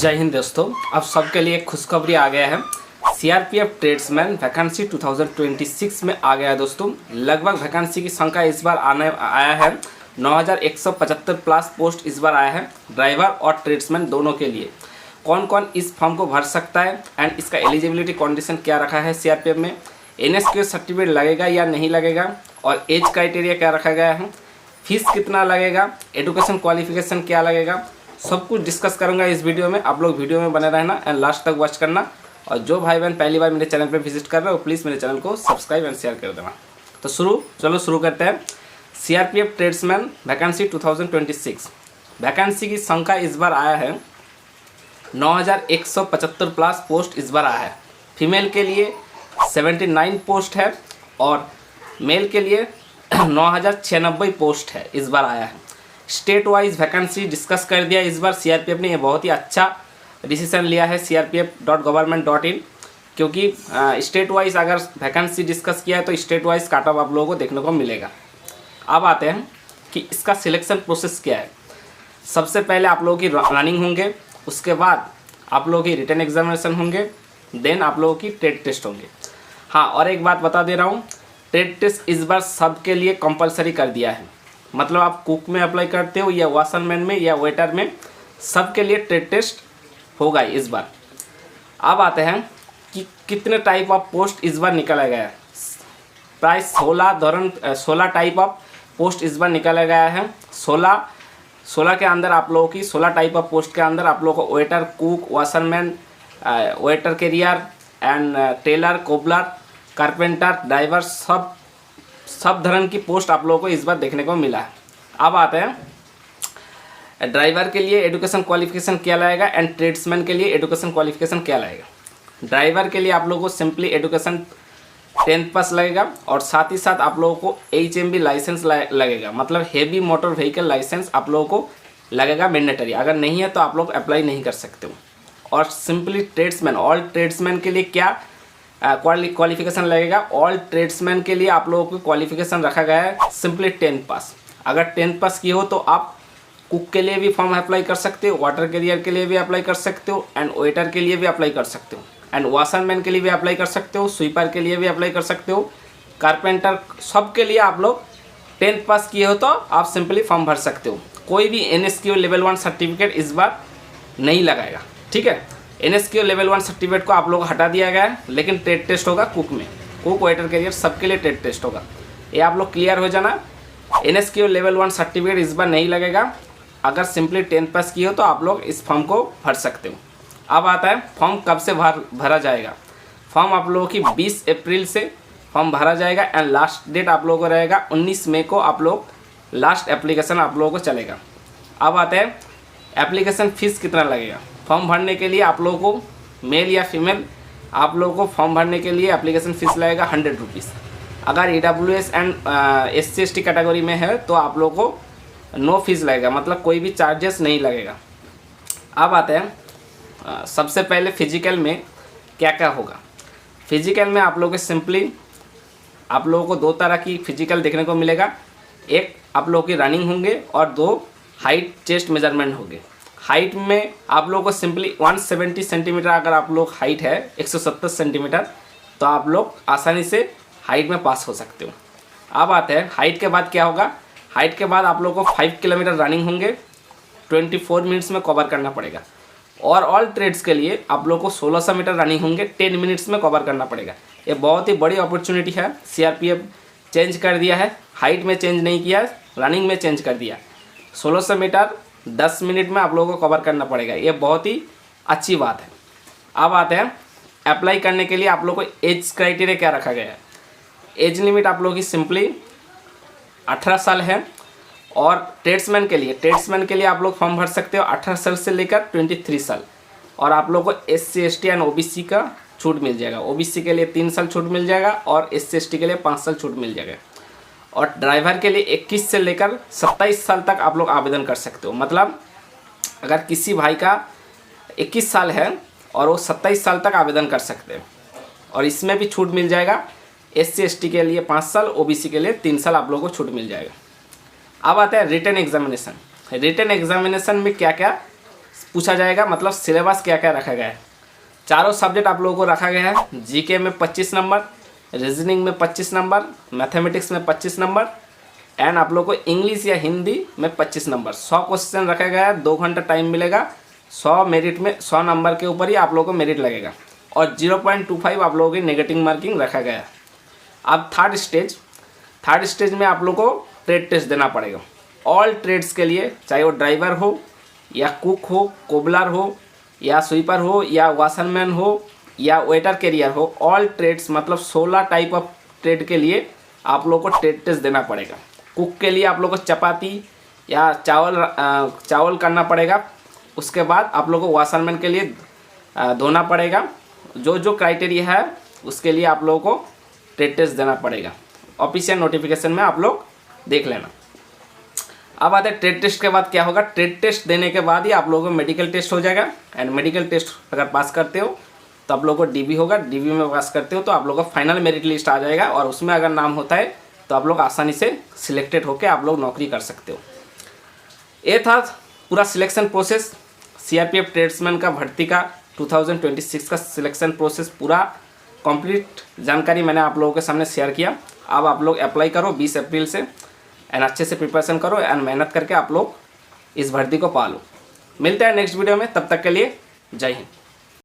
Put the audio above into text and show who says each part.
Speaker 1: जय हिंद दोस्तों, अब सबके लिए खुशखबरी आ गया है। सीआरपीएफ ट्रेड्समैन वैकेंसी 2026 में आ गया है दोस्तों। लगभग वैकेंसी की संख्या इस बार आया है 9175 प्लस पोस्ट इस बार आया है ड्राइवर और ट्रेड्समैन दोनों के लिए। कौन कौन इस फॉर्म को भर सकता है एंड इसका एलिजिबिलिटी कंडीशन क्या रखा है सीआरपीएफ में, एनएसक्यू सर्टिफिकेट लगेगा या नहीं लगेगा और एज क्राइटेरिया क्या रखा गया है, फीस कितना लगेगा, एजुकेशन क्वालिफिकेशन क्या लगेगा, सब कुछ डिस्कस करूंगा इस वीडियो में। आप लोग वीडियो में बने रहना एंड लास्ट तक वॉच करना। और जो भाई बहन पहली बार मेरे चैनल पे विजिट कर रहे हो प्लीज़ मेरे चैनल को सब्सक्राइब एंड शेयर कर देना। तो चलो शुरू करते हैं। सीआरपीएफ ट्रेड्समैन वैकेंसी 2026 वैकेंसी की संख्या इस बार आया है 9175 प्लस पोस्ट इस बार आया है। फीमेल के लिए 79 पोस्ट है और मेल के लिए 9096 पोस्ट है इस बार आया है। स्टेट वाइज वैकेंसी डिस्कस कर दिया इस बार सीआरपीएफ ने। ये बहुत ही अच्छा डिसीजन लिया है crpf.government.in, क्योंकि स्टेट वाइज अगर वैकेंसी डिस्कस किया है तो स्टेट वाइज काट ऑफ आप लोगों को देखने को मिलेगा। अब आते हैं कि इसका सिलेक्शन प्रोसेस क्या है। सबसे पहले आप लोगों की रनिंग होंगे, उसके बाद आप लोगों की रिटन एग्जामिनेशन होंगे, देन आप लोगों की ट्रेड टेस्ट होंगे। हाँ, और एक बात बता दे रहा हूँ, ट्रेड टेस्ट इस बार सबके लिए कंपलसरी कर दिया है। मतलब आप कुक में अप्लाई करते हो या वॉशरमैन में या वेटर में, सबके लिए ट्रेड टेस्ट होगा इस बार। अब आते हैं कि कितने टाइप ऑफ पोस्ट इस बार निकाला गया है। प्राय 16 टाइप ऑफ पोस्ट इस बार निकाला गया है। 16 के अंदर आप लोगों की 16 टाइप ऑफ पोस्ट के अंदर आप लोगों को waiter, cook, washerman, waiter carrier and tailor, cobbler, carpenter, driver, सब धरण की पोस्ट आप लोगों को इस बार देखने को मिला है। अब आते हैं ड्राइवर के लिए एजुकेशन क्वालिफिकेशन क्या लगेगा एंड ट्रेड्समैन के लिए एजुकेशन क्वालिफिकेशन क्या लगेगा। ड्राइवर के लिए आप लोगों को सिंपली एजुकेशन 10th पास लगेगा और साथ ही साथ आप लोगों को HMV लाइसेंस लगेगा, मतलब हेवी मोटर व्हीकल लाइसेंस आप लोगों को लगेगा मैंडेटरी। अगर नहीं है तो आप लोग अप्लाई नहीं कर सकते हो। और सिंपली ट्रेड्समैन, ऑल ट्रेड्समैन के लिए क्या क्वालिफिकेशन लगेगा। ऑल ट्रेड्समैन के लिए आप लोगों को क्वालिफिकेशन रखा गया है सिंपली 10th पास। अगर 10th पास किए हो तो आप कुक के लिए भी फॉर्म अप्लाई कर सकते हो, वाटर कैरियर के लिए भी अप्लाई कर सकते हो एंड वेटर के लिए भी अप्लाई कर सकते हो एंड वॉशरमैन के लिए भी अप्लाई कर सकते हो, स्वीपर के लिए भी अप्लाई कर सकते हो, कारपेंटर, सब के लिए आप लोग 10th पास किए हो तो आप सिंपली फॉर्म भर सकते हो। कोई भी NSQ लेवल 1 सर्टिफिकेट इस बार नहीं लगाएगा, ठीक है। NSQ लेवल 1 सर्टिफिकेट को आप लोग हटा दिया गया है, लेकिन ट्रेड टेस्ट होगा कुक में, कुक, वेटर कैरियर सबके लिए ट्रेड टेस्ट होगा। ये आप लोग क्लियर हो जाना। NSQ लेवल 1 सर्टिफिकेट इस बार नहीं लगेगा। अगर सिंपली 10th पास किए हो तो आप लोग इस फॉर्म को भर सकते हो। अब आता है फॉर्म कब से भरा जाएगा। फॉर्म आप लोगों की 20 अप्रैल से फॉर्म भरा जाएगा एंड लास्ट डेट आप लोगों को रहेगा 19 मई को। आप लोग लास्ट एप्लीकेशन आप लोगों को चलेगा। अब आते हैं एप्लीकेशन फ़ीस कितना लगेगा। फॉर्म भरने के लिए आप लोगों को मेल या फीमेल, आप लोगों को फॉर्म भरने के लिए एप्लीकेशन फ़ीस लगेगा 100 रुपीज़। अगर EWS एंड SC/ST कैटेगरी में है तो आप लोगों को नो फीस लगेगा, मतलब कोई भी चार्जेस नहीं लगेगा। अब आते हैं सबसे पहले फिजिकल में क्या क्या होगा। फिजिकल में आप लोगों को सिंपली आप लोगों को 2 तरह की फिजिकल देखने को मिलेगा। एक आप लोगों की रनिंग होंगे और 2 हाइट चेस्ट मेजरमेंट होंगे। हाइट में आप लोगों को सिंपली 170 सेंटीमीटर, अगर आप लोग हाइट है 170 सेंटीमीटर, तो आप लोग आसानी से हाइट में पास हो सकते हो। अब आते हैं हाइट के बाद क्या होगा। हाइट के बाद आप लोगों को 5 किलोमीटर रनिंग होंगे, 24 मिनट्स में कवर करना पड़ेगा। और ऑल ट्रेड्स के लिए आप लोगों को 1600 मीटर रनिंग होंगे, 10 मिनट्स में कवर करना पड़ेगा। ये बहुत ही बड़ी अपॉर्चुनिटी है। सीआरपीएफ चेंज कर दिया है, हाइट में चेंज नहीं किया, रनिंग में चेंज कर दिया। 1600 मीटर 10 मिनट में आप लोगों को कवर करना पड़ेगा, ये बहुत ही अच्छी बात है। अब आते हैं अप्लाई करने के लिए आप लोगों को एज क्राइटेरिया क्या रखा गया है। एज लिमिट आप लोगों की सिंपली 18 साल है। और ट्रेड्समैन के लिए आप लोग फॉर्म भर सकते हो 18 साल से लेकर 23 साल। और आप लोगों को SC/ST एंड OBC का छूट मिल जाएगा। OBC के लिए 3 साल छूट मिल जाएगा और SC/ST के लिए 5 साल छूट मिल जाएगा। और ड्राइवर के लिए 21 से लेकर 27 साल तक आप लोग आवेदन कर सकते हो। मतलब अगर किसी भाई का 21 साल है और वो 27 साल तक आवेदन कर सकते हैं और इसमें भी छूट मिल जाएगा। SC/ST के लिए 5 साल, OBC के लिए 3 साल आप लोगों को छूट मिल जाएगा। अब आता है रिटन एग्जामिनेशन। रिटन एग्जामिनेशन में क्या क्या पूछा जाएगा, मतलब सिलेबस क्या क्या रखा गया है। चारों सब्जेक्ट आप लोगों को रखा गया है। जीके में 25 नंबर, रीजनिंग में 25 नंबर, मैथमेटिक्स में 25 नंबर एंड आप लोग को इंग्लिश या हिंदी में 25 नंबर। 100 क्वेश्चन रखा गया है, 2 घंटा टाइम मिलेगा। 100 मेरिट में 100 नंबर के ऊपर ही आप लोगों को मेरिट लगेगा और 0.25 आप लोगों की नेगेटिव मार्किंग रखा गया है। अब थर्ड स्टेज में आप लोग को ट्रेड टेस्ट देना पड़ेगा। ऑल ट्रेड्स के लिए, चाहे वो ड्राइवर हो या कुक हो, कोबलर हो या स्वीपर हो या वाशरमैन हो या वेटर कैरियर हो, ऑल ट्रेड्स मतलब 16 टाइप ऑफ ट्रेड के लिए आप लोग को ट्रेड टेस्ट देना पड़ेगा। कुक के लिए आप लोग को चपाती या चावल करना पड़ेगा। उसके बाद आप लोग को वाशरमैन के लिए धोना पड़ेगा। जो जो क्राइटेरिया है उसके लिए आप लोगों को ट्रेड टेस्ट देना पड़ेगा। ऑफिशियल नोटिफिकेशन में आप लोग देख लेना। अब आते हैं ट्रेड टेस्ट के बाद क्या होगा। ट्रेड टेस्ट देने के बाद ही आप लोगों को मेडिकल टेस्ट हो जाएगा एंड मेडिकल टेस्ट अगर पास करते हो तो आप लोगों को डीबी होगा। डीबी में पास करते हो तो आप लोगों को फाइनल मेरिट लिस्ट आ जाएगा और उसमें अगर नाम होता है तो आप लोग आसानी से सिलेक्टेड होकर आप लोग नौकरी कर सकते हो। ये था पूरा सिलेक्शन प्रोसेस। सीआरपीएफ ट्रेड्समैन का भर्ती का 2026 का सिलेक्शन प्रोसेस पूरा कंप्लीट जानकारी मैंने आप लोगों के सामने शेयर किया। अब आप लोग अप्लाई करो 20 अप्रैल से एंड अच्छे से प्रिपरेशन करो एंड मेहनत करके आप लोग इस भर्ती को पा लो। मिलते हैं नेक्स्ट वीडियो में, तब तक के लिए जय हिंद।